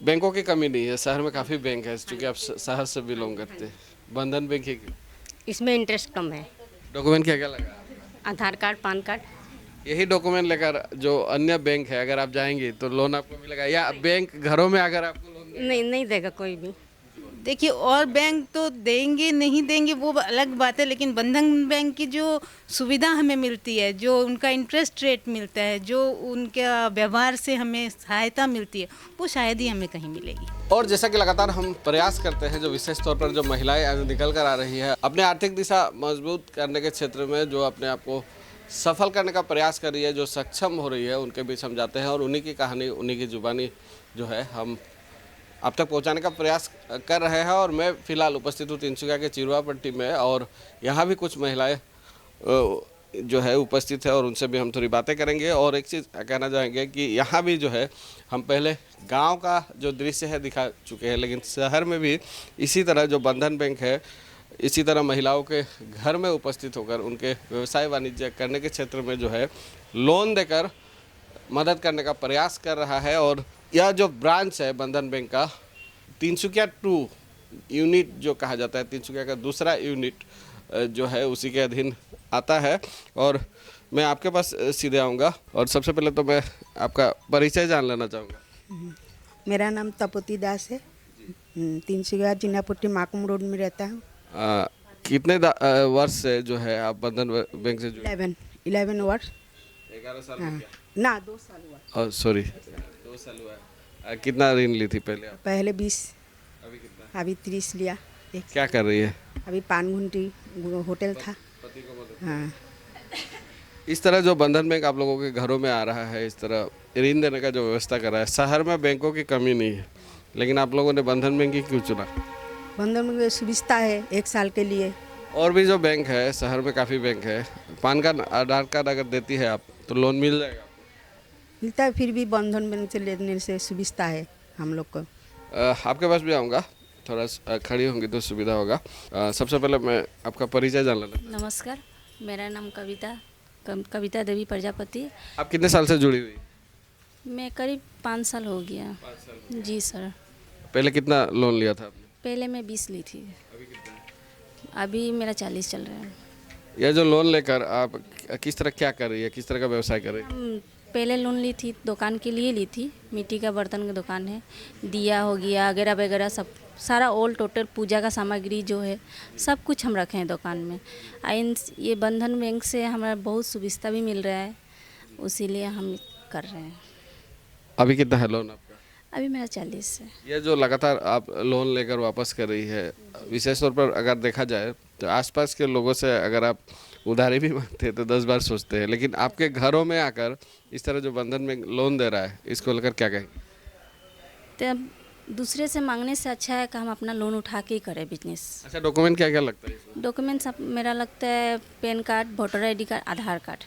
बैंकों की कमी नहीं है, शहर में काफ़ी बैंक है, क्योंकि आप शहर से बिलोंग करते हैं। बंधन बैंक ही क्यों? इसमें इंटरेस्ट कम है। डॉक्यूमेंट क्या क्या लगा? आधार कार्ड, पान कार्ड। यही डॉक्यूमेंट लेकर जो अन्य बैंक है, अगर आप जाएंगे तो लोन आपको मिलेगा, या बैंक घरों में अगर आपको लोन देगा? नहीं, नहीं देगा कोई भी। देखिए, और बैंक तो देंगे नहीं देंगे वो अलग बात है, लेकिन बंधन बैंक की जो सुविधा हमें मिलती है, जो उनका इंटरेस्ट रेट मिलता है, जो उनका व्यवहार से हमें सहायता मिलती है, वो शायद ही हमें कहीं मिलेगी। और जैसा कि लगातार हम प्रयास करते हैं, जो विशेष तौर पर जो महिलाएं आज निकल कर आ रही है अपने आर्थिक दिशा मजबूत करने के क्षेत्र में, जो अपने आप को सफल करने का प्रयास कर रही है, जो सक्षम हो रही है, उनके बीच हम जाते हैं और उन्हीं की कहानी, उन्हीं की जुबानी जो है हम आप तक पहुंचाने का प्रयास कर रहे हैं। और मैं फ़िलहाल उपस्थित हूँ तिनसुकिया के चिरुआ पट्टी में, और यहाँ भी कुछ महिलाएं जो है उपस्थित है और उनसे भी हम थोड़ी बातें करेंगे। और एक चीज़ कहना चाहेंगे कि यहाँ भी जो है हम पहले गांव का जो दृश्य है दिखा चुके हैं, लेकिन शहर में भी इसी तरह जो बंधन बैंक है, इसी तरह महिलाओं के घर में उपस्थित होकर उनके व्यवसाय वाणिज्य करने के क्षेत्र में जो है लोन देकर मदद करने का प्रयास कर रहा है। और यह जो ब्रांच है बंधन बैंक का, तिनसुकिया 2 यूनिट जो कहा जाता है, तिनसुकिया का दूसरा यूनिट जो है उसी के अधीन आता है। और मैं आपके पास सीधे आऊँगा और सबसे पहले तो मैं आपका परिचय जान लेना चाहूँगा। मेरा नाम तपोती दास है। तिनसुकिया जिनापुट्टी माकुम रोड में रहता हूँ। कितने वर्ष से जो है आप बंधन बैंक से जुड़े? 11 वर्ष। 11 साल हो हाँ। गया? ना 2 साल हुआ। सॉरी, 2 साल हुआ है। कितना ऋण ली थी पहले आप? पहले 20, अभी कितना? अभी 30 लिया। क्या कर रही है? अभी पान घुंटी होटल था। पति को मदद। हाँ। इस तरह जो बंधन बैंक आप लोगों के घरों में आ रहा है, इस तरह ऋण देने का जो व्यवस्था कर रहा है, शहर में बैंकों की कमी नहीं है, लेकिन आप लोगों ने बंधन बैंक ही क्यों चुना? बंधन में सुविधा है 1 साल के लिए। और भी जो बैंक है, शहर में काफ़ी बैंक है, पान कार्ड, आधार कार्ड अगर देती है आप तो लोन मिल जाएगा? मिलता है, फिर भी बंधन बैंक से लेने से सुविधा है हम लोग को। आपके पास भी आऊँगा, थोड़ा खड़ी होंगी तो सुविधा होगा। सबसे पहले मैं आपका परिचय जान लेना। नमस्कार, मेरा नाम कविता देवी प्रजापति। आप कितने साल से जुड़ी हुई? मैं करीब 5 साल हो गया। 5 साल। जी सर। पहले कितना लोन लिया था आपने? पहले मैं 20 ली थी। अभी कितना? अभी मेरा 40 चल रहा है। यह जो लोन लेकर आप किस तरह क्या कर रही है, किस तरह का व्यवसाय कर रही है? हम पहले लोन ली थी, दुकान के लिए ली थी। मिट्टी का बर्तन की दुकान है, दिया हो गया वगैरह वगैरह, सब सारा ऑल टोटल पूजा का सामग्री जो है सब कुछ हम रखे हैं दुकान में। ये बंधन बैंक से हमारा बहुत सुविधा भी मिल रहा है, उसीलिए हम कर रहे हैं। अभी कितना है लोन आपका? अभी मेरा 40 है। ये जो लगातार आप लोन लेकर वापस कर रही है, विशेष तौर पर अगर देखा जाए तो आसपास के लोगों से अगर आप उधारी भी मांगते हैं तो 10 बार सोचते हैं, लेकिन आपके घरों में आकर इस तरह जो बंधन में लोन दे रहा है, इसको लेकर क्या कहेंगे? तो दूसरे से मांगने से अच्छा है कि हम अपना लोन उठा के ही करें बिजनेस। अच्छा, डॉक्यूमेंट क्या क्या लगता है इसमें? डॉक्यूमेंट्स मेरा लगता है PAN card, voter ID card, Aadhaar card.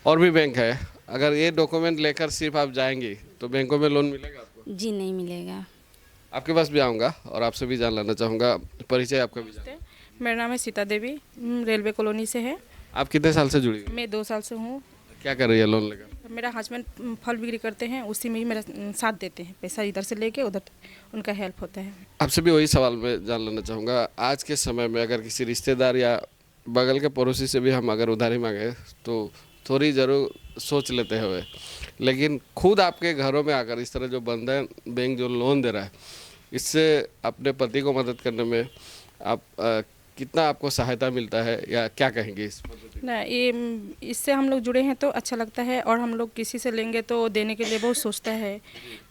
और भी बैंक है, अगर ये डॉक्यूमेंट लेकर सिर्फ आप जाएंगी तो बैंकों में लोन मिलेगा आपको? जी नहीं मिलेगा। आपके पास भी आऊँगा और आपसे भी जान लेना चाहूँगा, परिचय आपका भी जान। मेरा नाम है सीता देवी, रेलवे कॉलोनी से है। आप कितने साल से जुड़ी हुई? मैं 2 साल से हूँ। क्या कर रही है लोन लेकर? मेरा हस्बैंड फल बिक्री करते हैं, उसी में ही मेरा साथ देते हैं, पैसा इधर से लेके उधर उनका हेल्प होता है। आपसे भी वही सवाल मैं जान लेना चाहूँगा, आज के समय में अगर किसी रिश्तेदार या बगल के पड़ोसी से भी हम अगर उधारी मांगे तो थोड़ी ज़रूर सोच लेते हैं, लेकिन खुद आपके घरों में आकर इस तरह जो बंधन बैंक जो लोन दे रहा है, इससे अपने पति को मदद करने में आप कितना आपको सहायता मिलता है, या क्या कहेंगे इस पद्धति? ना, ये इससे हम लोग जुड़े हैं तो अच्छा लगता है, और हम लोग किसी से लेंगे तो देने के लिए बहुत सोचता है,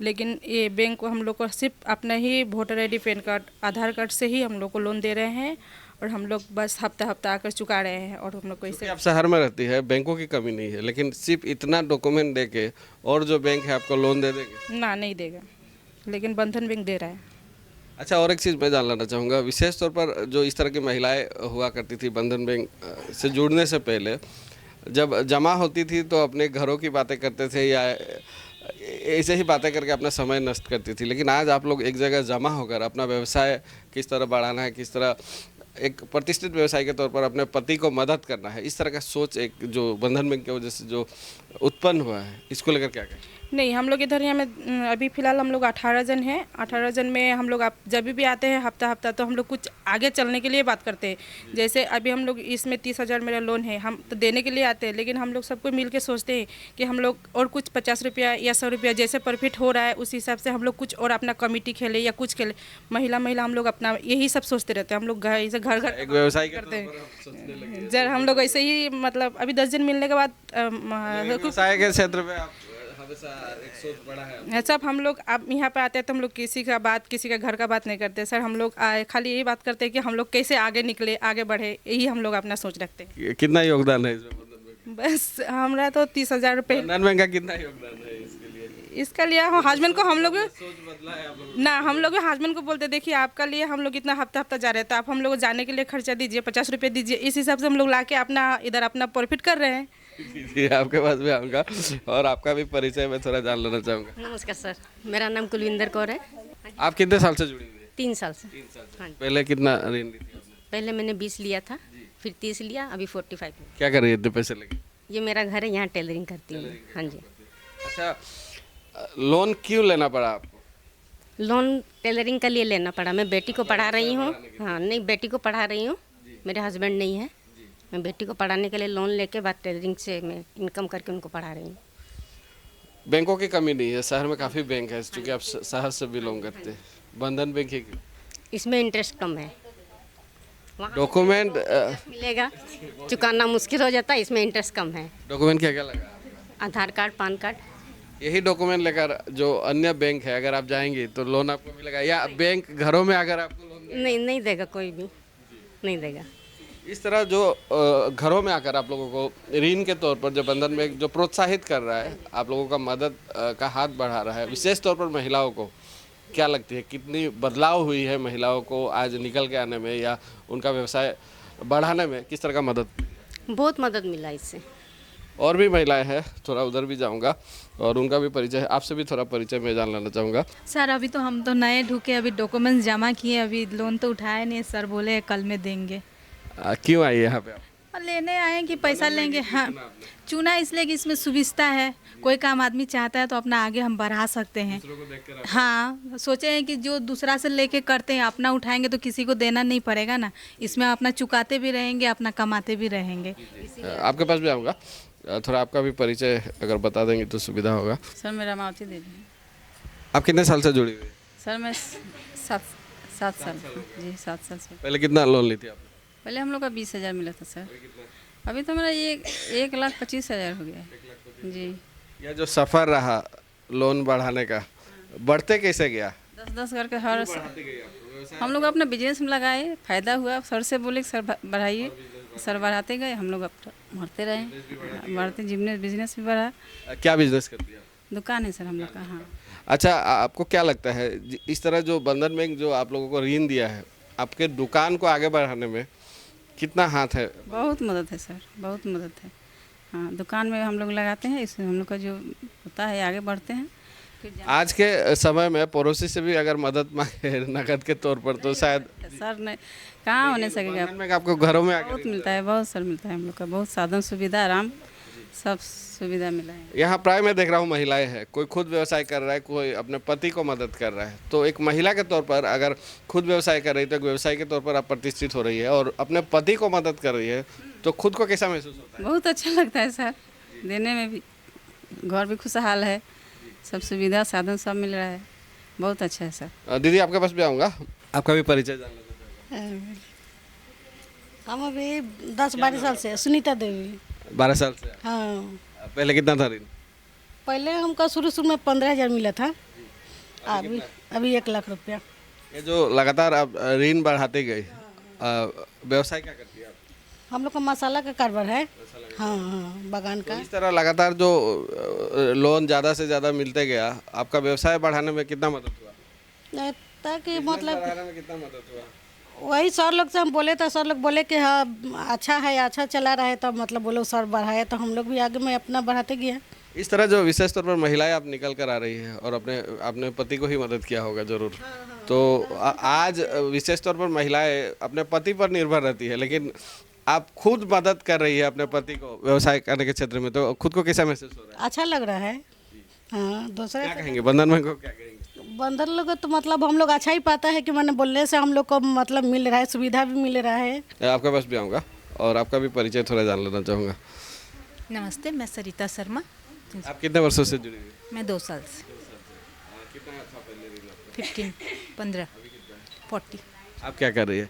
लेकिन ये बैंक को हम लोग को सिर्फ अपना ही voter ID, pan card, Aadhaar card से ही हम लोग को लोन दे रहे हैं, और हम लोग बस हफ्ता आकर चुका रहे हैं। और हम लोग को इससे आप शहर में रहती है, बैंकों की कमी नहीं है, लेकिन सिर्फ इतना डॉक्यूमेंट दे के और जो बैंक है आपको लोन दे देंगे? ना, नहीं देगा, लेकिन बंधन बैंक दे रहा है। अच्छा, और एक चीज़ मैं जान लेना चाहूँगा, विशेष तौर पर जो इस तरह की महिलाएं हुआ करती थी बंधन बैंक से जुड़ने से पहले, जब जमा होती थी तो अपने घरों की बातें करते थे या ऐसे ही बातें करके अपना समय नष्ट करती थी, लेकिन आज आप लोग एक जगह जमा होकर अपना व्यवसाय किस तरह बढ़ाना है, किस तरह एक प्रतिष्ठित व्यवसाय के तौर पर अपने पति को मदद करना है, इस तरह का सोच एक जो बंधन बैंक की वजह से जो उत्पन्न हुआ है, इसको लेकर क्या कहें? नहीं, हम लोग इधर यहाँ में अभी फ़िलहाल हम लोग 18 जन हैं। 18 जन में हम लोग आप जब भी आते हैं हफ्ता तो हम लोग कुछ आगे चलने के लिए बात करते हैं। जैसे अभी हम लोग इसमें 30,000 मेरा लोन है, हम तो देने के लिए आते हैं, लेकिन हम लोग सबको मिल के सोचते हैं कि हम लोग और कुछ 50 रुपया या 100 रुपया जैसे प्रॉफिट हो रहा है उस हिसाब से हम लोग कुछ और अपना कमेटी खेले या कुछ खेले। महिला हम लोग अपना यही सब सोचते रहते हैं। हम लोग घर एक व्यवसाय के करते तौर पर आप सोचने लगे हैं। जब हम लोग ऐसे ही मतलब अभी 10 जन मिलने के बाद व्यवसाय के क्षेत्र में आप हमेशा एक सोच बड़ा है। सब हम लोग अब यहाँ पे आते हैं तो हम लोग किसी का घर का बात नहीं करते सर। हम लोग खाली यही बात करते हैं कि हम लोग कैसे आगे निकले, आगे बढ़े, यही हम लोग अपना सोच रखते हैं। कितना योगदान है इसमें बंधन बैंक? बस हमारा तो 30,000 रुपये बंधन बैंक का कितना योगदान है इसके लिए? इसका लिए हस्बैंड को हम लोग सोच बदला है आप लोग? ना, हम लोग हस्बैंड को बोलते देखिए आपका लिए हम लोग इतना हफ्ता जा रहे हैं तो आप हम लोग जाने के लिए खर्चा दीजिए, 50 रुपये दीजिए। इस हिसाब से हम लोग ला के अपना इधर अपना प्रॉफिट कर रहे हैं। जी, आपके पास भी आऊँगा और आपका भी परिचय मैं थोड़ा जान लेना चाहूँगा। नमस्कार सर, मेरा नाम कुलविंदर कौर है। आप कितने साल से जुड़ी हुई हैं? 3 साल से। 3 साल से। हाँ जी। पहले कितना ऋण ली थी आपने? पहले मैंने 20 लिया था, फिर 30 लिया, अभी 45 लिया। क्या कर रही है इतने पैसे लगे? ये मेरा घर है, यहाँ टेलरिंग करती हूँ मैं। हाँ जी। अच्छा, लोन क्यों लेना पड़ा आपको? लोन टेलरिंग के लिए लेना पड़ा। मैं बेटी को पढ़ा रही हूँ। हाँ, नहीं, बेटी को पढ़ा रही हूँ, मेरे हस्बैंड नहीं है। मैं बेटी को पढ़ाने के लिए लोन लेके बाद टेलरिंग से मैं इनकम करके उनको पढ़ा रही हूँ। बैंकों की कमी नहीं है, शहर में काफ़ी बैंक है, क्योंकि आप शहर से बिलोंग करते हैं। बंधन बैंक है क्यों? इसमें इंटरेस्ट कम है। वहाँ डॉक्यूमेंट मिलेगा, चुकाना मुश्किल हो जाता है, इसमें इंटरेस्ट कम है। डॉक्यूमेंट क्या क्या लगा? आधार कार्ड, पैन कार्ड। यही डॉक्यूमेंट लेकर जो अन्य बैंक है अगर आप जाएंगे तो लोन आपको मिलेगा, या बैंक घरों में अगर आपको लोन नहीं देगा, कोई भी नहीं देगा। इस तरह जो घरों में आकर आप लोगों को ऋण के तौर पर जो बंधन बैंक जो प्रोत्साहित कर रहा है, आप लोगों का मदद का हाथ बढ़ा रहा है, विशेष तौर पर महिलाओं को क्या लगती है कितनी बदलाव हुई है महिलाओं को आज निकल के आने में या उनका व्यवसाय बढ़ाने में, किस तरह का मदद? बहुत मदद मिला इससे। और भी महिलाएं हैं, थोड़ा उधर भी जाऊंगा और उनका भी परिचय, आपसे भी थोड़ा परिचय मैं जान लेना चाहूँगा। सर अभी तो हम तो नए ढूके, अभी डॉक्यूमेंट्स जमा किए, अभी लोन तो उठाया नहीं। सर बोले कल में देंगे। क्यों आई यहाँ पे आप? और लेने आए कि पैसा लेंगे। हाँ, चुना इसलिए कि इसमें सुविधा है, कोई काम आदमी चाहता है तो अपना आगे हम बढ़ा सकते हैं। हाँ, सोचे हैं कि जो दूसरा से लेके करते हैं अपना उठाएंगे तो किसी को देना नहीं पड़ेगा ना, इसमें अपना चुकाते भी रहेंगे, अपना कमाते भी रहेंगे। आपके पास भी आऊँगा, थोड़ा आपका भी परिचय अगर बता देंगे तो सुविधा होगा। सर मेरा मावती देवी है। आप कितने साल से जुड़ी हुई हैं? सर मैं 7 साल जी 7 साल से। पहले कितना लोन ली थी आपने? पहले हम लोग का 20,000 मिला था सर। अभी तो मेरा ये 1,25,000 हो गया है जी। यह जो सफ़र रहा लोन बढ़ाने का, बढ़ते कैसे गया? 10-10 करके हर हम लोग अपना बिजनेस में लगाए, फ़ायदा हुआ। सर से बोले सर बढ़ाइए, सर बढ़ाते गए, हम लोग अब बढ़ते रहे, बढ़ते बिजनेस भी बढ़ा। क्या बिजनेस करती है आप? दुकान है सर हम लोग का। हाँ। अच्छा, आपको क्या लगता है इस तरह जो बंधन बैंक जो आप लोगों को ऋण दिया है, आपके दुकान को आगे बढ़ाने में कितना हाथ है? बहुत मदद है सर, बहुत मदद है। हाँ, दुकान में हम लोग लगाते हैं, इसमें हम लोग का जो होता है आगे बढ़ते हैं। आज के समय में पड़ोसी से भी अगर मदद मांगे नकद के तौर पर तो शायद सर नहीं, कहाँ होने सकेगा। बंधन बैंक आपको घरों में आके बहुत मिलता है, बहुत सर मिलता है हम लोग का, बहुत साधन सुविधा आराम सब सुविधा मिला है। यहाँ प्राय मैं देख रहा हूँ महिलाएं हैं, कोई खुद व्यवसाय कर रहा है, कोई अपने पति को मदद कर रहा है। तो एक महिला के तौर पर अगर खुद व्यवसाय कर रही है तो एक व्यवसाय के तौर पर आप प्रतिष्ठित हो रही है और अपने पति को मदद कर रही है, तो खुद को कैसा महसूस होता है? बहुत अच्छा लगता है सर, देने में भी, घर भी खुशहाल है, सब सुविधा साधन सब मिल रहा है, बहुत अच्छा है सर। दीदी आपके पास भी आऊँगा, आपका भी परिचय जान लेते हैं। हम अभी 10-12 साल से, सुनीता देवी। 12 साल से? हाँ। पहले कितना था ऋण? पहले हमको शुरू में 15,000 मिला था, अभी 1 लाख रुपया। ये जो लगातार आप ऋण बढ़ाते गए, व्यवसाय क्या करती है आप? हम लोग का मसाला का कारोबार है। हाँ हाँ, बागान का। तो इस तरह लगातार जो लोन ज़्यादा से ज़्यादा मिलते गया, आपका व्यवसाय बढ़ाने में कितना मदद हुआ? ताकि मतलब बढ़ाने में कितना मदद हुआ? वही सर लोग से हम बोले तो सर लोग बोले कि हाँ अच्छा है, अच्छा चला रहा है, तो मतलब बोलो सर बढ़ाए, तो हम लोग भी आगे में अपना बढ़ाते गए। इस तरह जो विशेष तौर पर महिलाएं आप निकल कर आ रही है और अपने पति को ही मदद किया होगा जरूर। तो आज विशेष तौर पर महिलाएं अपने पति पर निर्भर रहती है, लेकिन आप खुद मदद कर रही है अपने पति को व्यवसाय करने के क्षेत्र में, तो खुद को कैसा महसूस हो रहा है? अच्छा लग रहा है, हाँ दूसरे क्या कहेंगे बंधन बैंक को, क्या कहेंगे? बंदर लोग तो मतलब हम लोग अच्छा ही पाता है कि मैंने बोलने से हम लोग को मतलब मिल रहा है, सुविधा भी मिल रहा है। आपके पास भी आऊँगा और आपका भी परिचय थोड़ा जान लेना चाहूँगा। नमस्ते, मैं सरिता शर्मा। आप कितने वर्षों से जुड़ी हुई हैं? मैं 2 साल से। कितना था पहले ऋण आपका? 15, 15, 40। आप क्या कर रही है?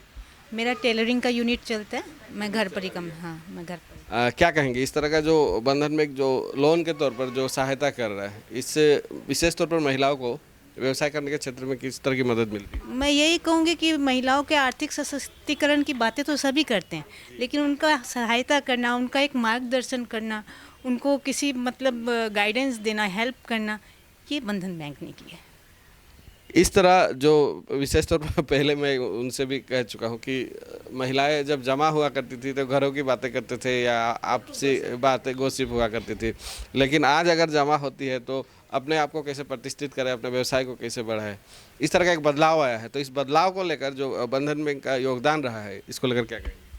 मेरा टेलरिंग का यूनिट चलता है, मैं घर पर ही मैं घर पर। क्या कहेंगे इस तरह का जो बंधन बैंक जो लोन के तौर पर जो सहायता कर रहा है, इससे विशेष तौर पर महिलाओं को व्यवसाय करने के क्षेत्र में किस तरह की मदद मिलती है? मैं यही कहूँगी कि महिलाओं के आर्थिक सशक्तिकरण की बातें तो सभी करते हैं, लेकिन उनका सहायता करना, उनका एक मार्गदर्शन करना, उनको किसी मतलब गाइडेंस देना, हेल्प करना, ये बंधन बैंक ने किया है। इस तरह जो विशेष तौर पर पहले मैं उनसे भी कह चुका हूँ कि महिलाएं जब जमा हुआ करती थी तो घरों की बातें करते थे या आपसी बातें गॉसिप हुआ करती थी, लेकिन आज अगर जमा होती है तो अपने आप को कैसे प्रतिष्ठित करें, अपने व्यवसाय को कैसे बढ़ाए, इस तरह का एक बदलाव आया है। तो इस बदलाव को लेकर जो बंधन बैंक का योगदान रहा है, इसको लेकर क्या कहेंगे?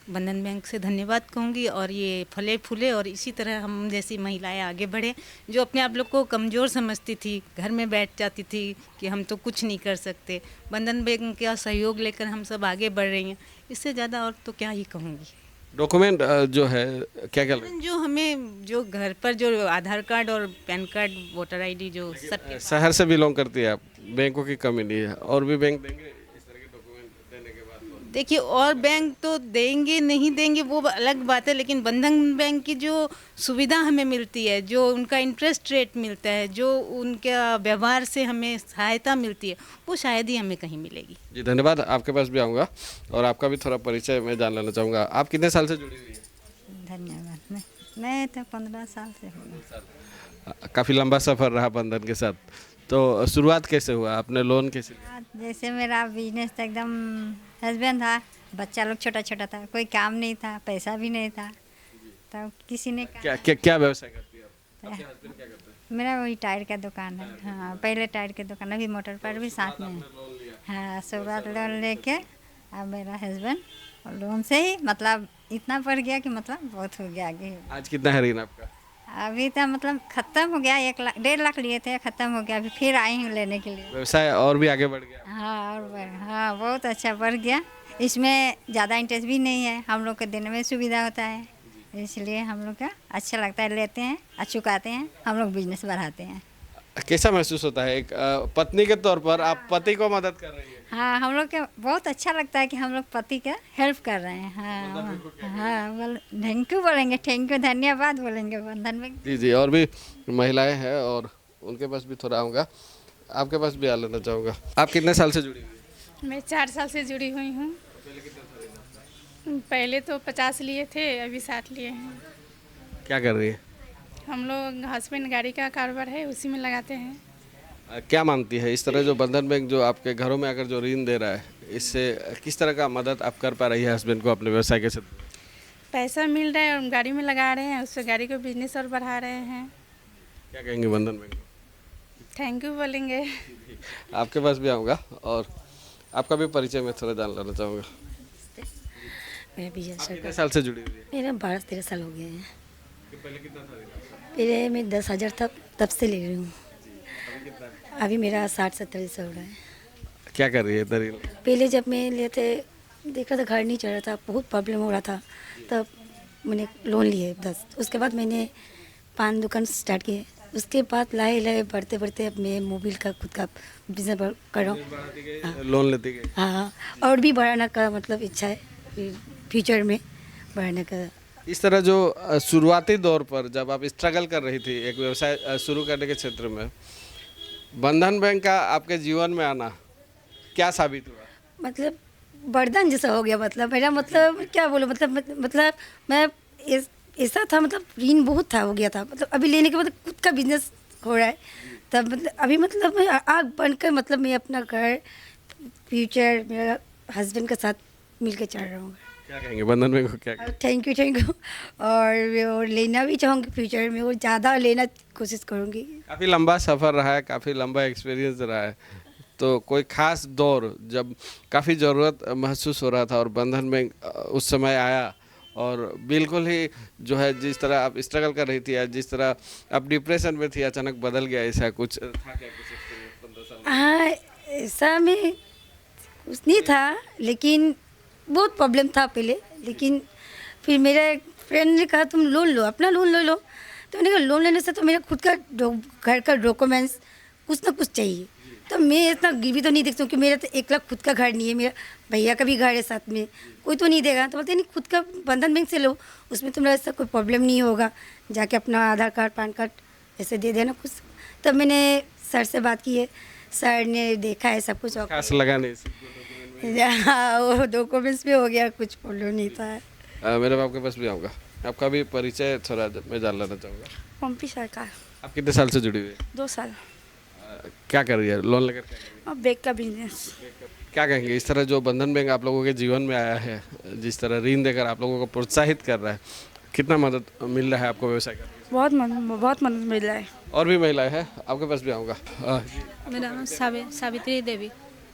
बंधन बैंक से धन्यवाद कहूँगी और ये फले फूले और इसी तरह हम जैसी महिलाएं आगे बढ़े, जो अपने आप लोग को कमज़ोर समझती थी, घर में बैठ जाती थी कि हम तो कुछ नहीं कर सकते, बंधन बैंक का सहयोग लेकर हम सब आगे बढ़ रही हैं। इससे ज़्यादा और तो क्या ही कहूँगी। डॉक्यूमेंट जो है क्या क्या लगता जो हमें जो घर पर जो आधार कार्ड और पैन कार्ड, वोटर ID जो है? शहर से बिलोंग करती है आप, बैंकों की कमी नहीं है, और भी बैंक देंगे इस तरह के डॉक्यूमेंट देने के बाद? देखिए, और बैंक तो देंगे नहीं देंगे वो अलग बात है, लेकिन बंधन बैंक की जो सुविधा हमें मिलती है, जो उनका इंटरेस्ट रेट मिलता है, जो उनका व्यवहार से हमें सहायता मिलती है, वो शायद ही हमें कहीं मिलेगी। जी धन्यवाद। आपके पास भी आऊँगा और आपका भी थोड़ा परिचय मैं जान लेना चाहूँगा। आप कितने साल से जुड़ी हुई हैं? धन्यवाद। मैं तो 15 साल से हूँ। काफ़ी लंबा सफ़र रहा बंधन के साथ, तो शुरुआत कैसे हुआ, आपने लोन कैसे लिया? जैसे मेरा बिजनेस तो एकदम हस्बैंड था, बच्चा लोग छोटा छोटा था, कोई काम नहीं था, पैसा भी नहीं था, तब किसी ने क्या क्या क्या व्यवसाय करती है आप? आपके हस्बैंड क्या करते हैं? मेरा वही टायर का दुकान है। हाँ, पहले टायर की दुकान, अभी मोटर पर भी साथ में है। हाँ, शुरुआत लोन लेके अब मेरा हस्बैंड, और लोन से ही मतलब इतना बढ़ गया कि मतलब बहुत हो गया आगे। आज कितना है ऋण आपका? अभी तो मतलब ख़त्म हो गया, 1 लाख 1.5 लाख लिए थे, ख़त्म हो गया, अभी फिर आई हूँ लेने के लिए। व्यवसाय और भी आगे बढ़ गया? हाँ, और हाँ बहुत अच्छा बढ़ गया। इसमें ज़्यादा इंटरेस्ट भी नहीं है, हम लोग को देने में सुविधा होता है, इसलिए हम लोग का अच्छा लगता है, लेते हैं और चुकाते हैं, हम लोग बिजनेस बढ़ाते हैं। कैसा महसूस होता है एक पत्नी के तौर पर आप पति को मदद कर रही है? हाँ, हम लोग के बहुत अच्छा लगता है कि हम लोग पति का हेल्प कर रहे हैं। हाँ हाँ, थैंक यू बोलेंगे, थैंक यू, धन्यवाद बोलेंगे बंधन में। जी जी, और भी महिलाएं हैं और उनके पास भी थोड़ा आऊँगा, आपके पास भी आ लेना चाहूँगा। आप कितने साल से जुड़ी हुई हैं? मैं 4 साल से जुड़ी हुई हूँ। पहले तो 50 लिए थे, अभी 60 लिए हैं। क्या कर रही है? हम लोग हस्बैंड गाड़ी का कारोबार है, उसी में लगाते हैं। क्या मानती है इस तरह जो बंधन बैंक जो आपके घरों में अगर जो ऋण दे रहा है, इससे किस तरह का मदद आप कर पा रही है हस्बैंड को अपने व्यवसाय के क्षेत्र में? पैसा मिल रहा है और गाड़ी में लगा रहे हैं, उससे गाड़ी को बिजनेस और बढ़ा रहे हैं। क्या कहेंगे बंधन बैंक को? थैंक यू बोलेंगे। आपके पास भी आऊँगा और आपका भी परिचय मैं थोड़ा जान लेना चाहूँगा। मैं बिजनेस कितने साल से जुड़ी हुई है? मेरा 12-13 साल हो गए हैं। पहले कितना था? पहले मैं 10,000 तब से ले रही हूँ, अभी मेरा 60-70 से हो रहा है। क्या कर रही है इधर? पहले जब मैं लेते देख रहा था घर नहीं चल रहा था, बहुत प्रॉब्लम हो रहा था, तब मैंने लोन लिए 10। उसके बाद मैंने पान दुकान स्टार्ट किए, उसके बाद लाए लाए बढ़ते बढ़ते अब मैं मोबाइल का खुद का बिजनेस कर रहा हूँ। लोन लेती गई? हाँ, और भी बढ़ाने का मतलब इच्छा है, फ्यूचर में बढ़ाने का। इस तरह जो शुरुआती दौर पर जब आप स्ट्रगल कर रही थी एक व्यवसाय शुरू करने के क्षेत्र में, बंधन बैंक का आपके जीवन में आना क्या साबित हुआ? मतलब वरदान जैसा हो गया, मतलब मेरा मतलब क्या बोलूं, मतलब मैं ऐसा था, मतलब ऋण बहुत था हो गया था, मतलब अभी लेने के बाद खुद का बिजनेस हो रहा है, तब मतलब अभी मतलब मैं आग बनकर मतलब मैं अपना घर फ्यूचर मेरा हस्बैंड के साथ मिलकर चल रहा हूँ। क्या कहेंगे बंधन बैंक को? क्या थैंक यू और लेना भी चाहूँगी फ्यूचर में, और ज़्यादा लेना कोशिश करूँगी। काफ़ी लंबा सफ़र रहा है, काफ़ी लंबा एक्सपीरियंस रहा है, तो कोई ख़ास दौर जब काफ़ी ज़रूरत महसूस हो रहा था और बंधन बैंक उस समय आया और बिल्कुल ही जो है जिस तरह आप स्ट्रगल कर रही थी या जिस तरह आप डिप्रेशन में थी अचानक बदल गया, ऐसा कुछ था क्या कुछ एक्सपीरियंस 15 साल? हाँ, ऐसा में कुछ नहीं था, लेकिन बहुत प्रॉब्लम था पहले। लेकिन फिर मेरा एक फ्रेंड ने कहा तुम लोन लो, अपना लोन ले लो। तो मैंने कहा लोन लेने से तो मेरा खुद का घर का डॉक्यूमेंट्स कुछ ना कुछ चाहिए। तो मैं इतना गिरवी तो नहीं देख सकती क्योंकि मेरा तो 1 लाख खुद का घर नहीं है, मेरा भैया का भी घर है साथ में, कोई तो नहीं देगा। तो बोलते नहीं खुद का बंधन बैंक से लो, उसमें तुम्हारा ऐसा कोई प्रॉब्लम नहीं होगा, जाके अपना आधार कार्ड पैन कार्ड ऐसे दे देना कुछ। तब मैंने सर से बात की है, सर ने देखा है सब कुछ, खास लगा नहीं? हाँ वो डॉक्यूमेंट्स भी हो गया, कुछ प्रॉब्लम नहीं था। मेरे बाप के पास भी आऊँगा, आपका भी परिचय थोड़ा मैं जान लेना चाहूँगा। पंपी सरकार। आप कितने साल से जुड़ी हुई है? 2 साल। क्या कर रही है लोन लेकर? क्या कर रही है? और बैग का बिजनेस। क्या कहेंगे इस तरह जो बंधन बैंक आप लोगों के जीवन में आया है, जिस तरह ऋण देकर आप लोगों को प्रोत्साहित कर रहा है, कितना मदद मिल रहा है आपको व्यवसाय करने में? बहुत मदद मिल रहा है। और भी महिलाएं हैं, आपके पास भी आऊँगा। मेरा नाम सावित्री देवी।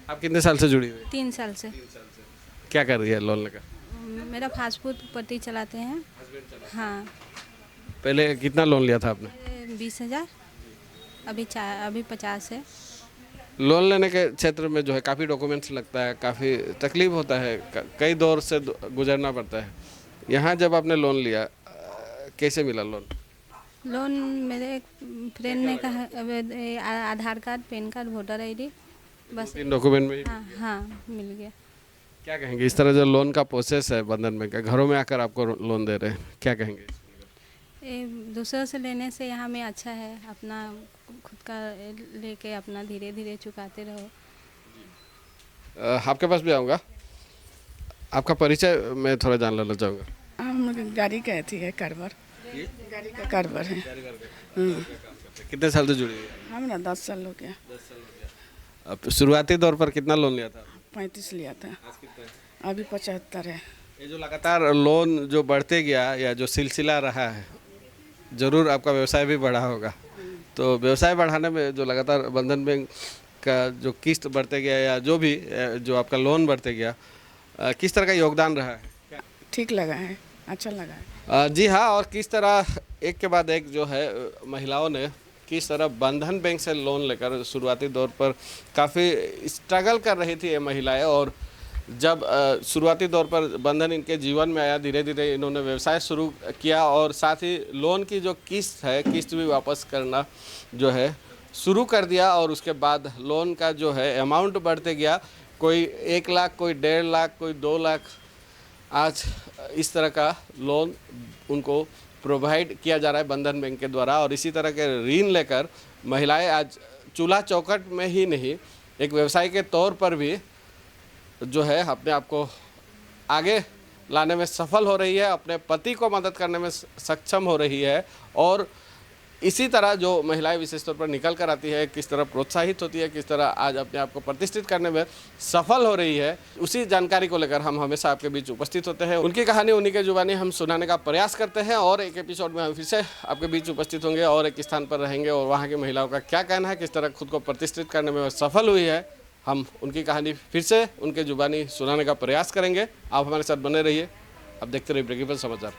आप कितने साल से जुड़ी हुई? 3 साल से। क्या कर रही है लोन लेकर? मेरा फास्ट फूड पति चलाते हैं। हाँ। पहले कितना लोन लिया था आपने? 20,000, अभी 50 है। लोन लेने के क्षेत्र में जो है काफ़ी डॉक्यूमेंट्स लगता है, काफ़ी तकलीफ होता है, कई दौर से गुजरना पड़ता है। यहाँ जब आपने लोन लिया, कैसे मिला लोन? लोन मेरे एक फ्रेंड ने कहा, Aadhaar card, PAN card, voter ID, बस 3 डॉक्यूमेंट में? हाँ मिल गया। क्या कहेंगे इस तरह जो लोन का प्रोसेस है बंधन बैंक का, घरों में आकर आपको लोन दे रहे हैं, क्या कहेंगे? दूसरों से लेने से यहाँ में अच्छा है, अपना खुद का लेके अपना धीरे धीरे चुकाते रहो। आपके पास भी आऊँगा, आपका परिचय मैं थोड़ा जान लेना चाहूँगा। हम गाड़ी का थी है कारोबार, गाड़ी का कारोबार है। कितने साल से जुड़ी हुई है? हम ना 10 साल हो गया। अब शुरुआती दौर पर कितना लोन लिया था? 35 लिया था, अभी 75 है। ये जो लगातार लोन जो बढ़ते गया या जो सिलसिला रहा है, ज़रूर आपका व्यवसाय भी बढ़ा होगा। तो व्यवसाय बढ़ाने में जो लगातार बंधन बैंक का जो किस्त बढ़ते गया या जो भी जो आपका लोन बढ़ते गया, किस तरह का योगदान रहा है? ठीक लगा है, अच्छा लगा है। जी हाँ, और किस तरह एक के बाद एक जो है महिलाओं ने किस तरह बंधन बैंक से लोन लेकर शुरुआती दौर पर काफ़ी स्ट्रगल कर रही थी ये महिलाएं, और जब शुरुआती दौर पर बंधन इनके जीवन में आया, धीरे धीरे इन्होंने व्यवसाय शुरू किया और साथ ही लोन की जो किस्त है, किस्त भी वापस करना जो है शुरू कर दिया। और उसके बाद लोन का जो है अमाउंट बढ़ते गया, कोई 1 लाख, कोई 1.5 लाख, कोई 2 लाख, आज इस तरह का लोन उनको प्रोवाइड किया जा रहा है बंधन बैंक के द्वारा। और इसी तरह के ऋण लेकर महिलाएं आज चूल्हा चौखट में ही नहीं, एक व्यवसाय के तौर पर भी जो है अपने आप को आगे लाने में सफल हो रही है, अपने पति को मदद करने में सक्षम हो रही है। और इसी तरह जो महिलाएं विशेष तौर पर निकल कर आती है, किस तरह प्रोत्साहित होती है, किस तरह आज अपने आप को प्रतिष्ठित करने में सफल हो रही है, उसी जानकारी को लेकर हम हमेशा आपके बीच उपस्थित होते हैं। उनकी कहानी उन्हीं के जुबानी हम सुनाने का प्रयास करते हैं। और एक एपिसोड में हम फिर से आपके बीच उपस्थित होंगे और एक स्थान पर रहेंगे और वहाँ की महिलाओं का क्या कहना है, किस तरह खुद को प्रतिष्ठित करने में सफल हुई है, हम उनकी कहानी फिर से उनके जुबानी सुनाने का प्रयास करेंगे। आप हमारे साथ बने रहिए, अब देखते रहिए ब्रेकिंग न्यूज़ समाचार।